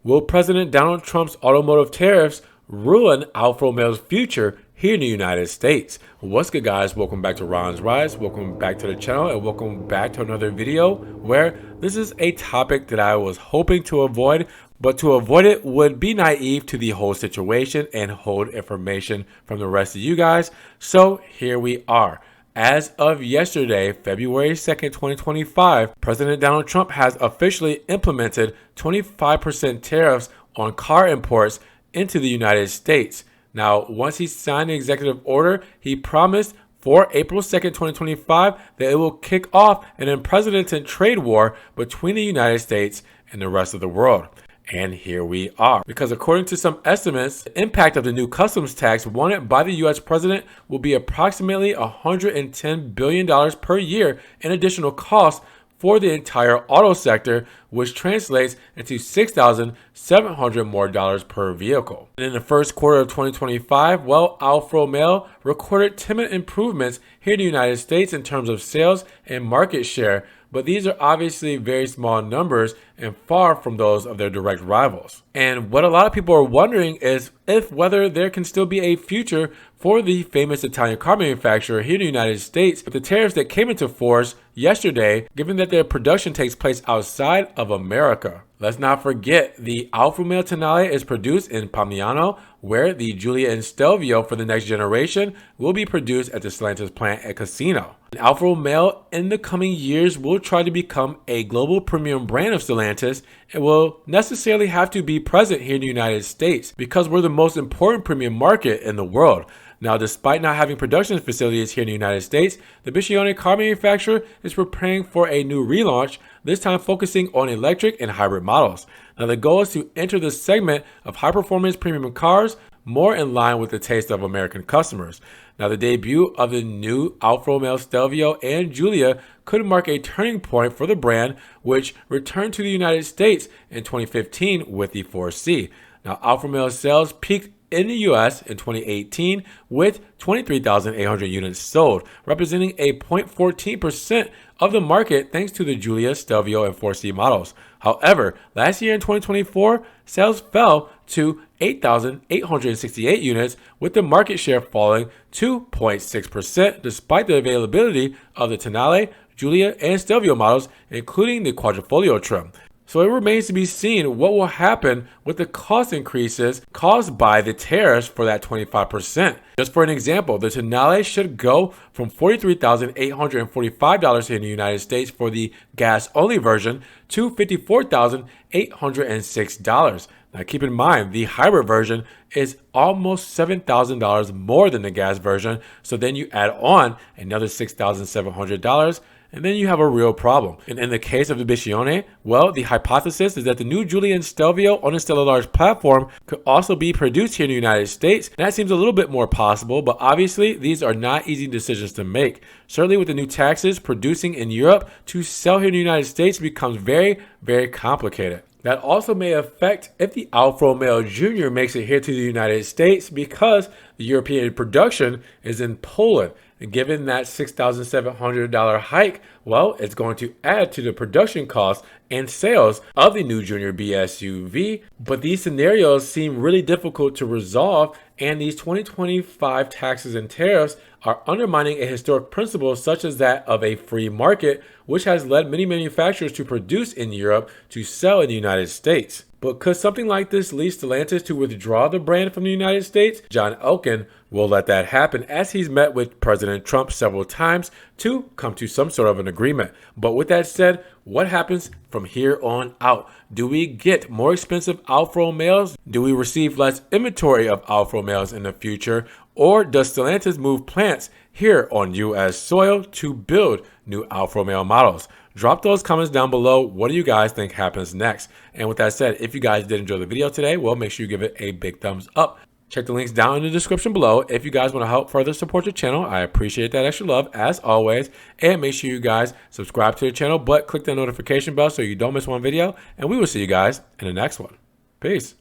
Will President Donald Trump's automotive tariffs ruin Alfa Romeo's future here in the United States? What's good, guys? Welcome back to Ron's Rise. Welcome back to the channel and welcome back to another video where this is a topic that I was hoping to avoid, but to avoid it would be naive to the whole situation and hold information from the rest of you guys. So here we are. As of yesterday, February 2nd, 2025, President Donald Trump has officially implemented 25% tariffs on car imports into the United States. Now, once he signed the executive order, he promised for April 2nd, 2025, that it will kick off an unprecedented trade war between the United States and the rest of the world. And here we are. Because according to some estimates, the impact of the new customs tax wanted by the U.S. president will be approximately $110 billion per year in additional costs for the entire auto sector, which translates into $6,700 more per vehicle. And in the first quarter of 2025, Alfa Romeo recorded timid improvements here in the United States in terms of sales and market share, but these are obviously very small numbers and far from those of their direct rivals. And what a lot of people are wondering is whether there can still be a future for the famous Italian car manufacturer here in the United States with the tariffs that came into force yesterday, given that their production takes place outside of America. Let's not forget, the Alfa Romeo Tonale is produced in Pomigliano, where the Giulia and Stelvio for the next generation will be produced at the Stellantis plant at Casino. Alfa Romeo in the coming years will try to become a global premium brand of Stellantis and will necessarily have to be present here in the United States because we're the most important premium market in the world. Now, despite not having production facilities here in the United States, the Biscione car manufacturer is preparing for a new relaunch, this time focusing on electric and hybrid models. Now, the goal is to enter the segment of high-performance premium cars more in line with the taste of American customers. Now, the debut of the new Alfa Romeo Stelvio and Giulia could mark a turning point for the brand, which returned to the United States in 2015 with the 4C. Now, Alfa Romeo sales peaked in the US in 2018 with 23,800 units sold, representing a 0.14% of the market thanks to the Giulia, Stelvio, and 4C models. However, last year in 2024, sales fell to 8,868 units, with the market share falling to 0.6% despite the availability of the Tonale, Giulia, and Stelvio models, including the Quadrifoglio trim. So it remains to be seen what will happen with the cost increases caused by the tariffs for that 25%. Just for an example, the Tonale should go from $43,845 here in the United States for the gas-only version to $54,806. Now keep in mind, the hybrid version is almost $7,000 more than the gas version, so then you add on another $6,700, and then you have a real problem. And in the case of the Biscione, the hypothesis is that the new Giulia and Stelvio on the Stella Large platform could also be produced here in the United States. And that seems a little bit more possible, but obviously these are not easy decisions to make. Certainly with the new taxes, producing in Europe to sell here in the United States becomes very, very complicated. That also may affect if the Alfa Romeo Jr. makes it here to the United States because the European production is in Poland. And given that $6,700 hike, it's going to add to the production costs and sales of the new Junior B SUV. But these scenarios seem really difficult to resolve, and these 2025 taxes and tariffs are undermining a historic principle such as that of a free market, which has led many manufacturers to produce in Europe to sell in the United States. But could something like this lead Stellantis to withdraw the brand from the United States? John Elkann will let that happen, as he's met with President Trump several times to come to some sort of an agreement. But with that said, what happens from here on out? Do we get more expensive Alfa Romeos? Do we receive less inventory of Alfa Romeos in the future? Or does Stellantis move plants here on U.S. soil to build new Alfa Romeo models? Drop those comments down below. What do you guys think happens next? And with that said, if you guys did enjoy the video today, make sure you give it a big thumbs up. Check the links down in the description below. If you guys want to help further support the channel, I appreciate that extra love as always. And make sure you guys subscribe to the channel, but click the notification bell so you don't miss one video. And we will see you guys in the next one. Peace.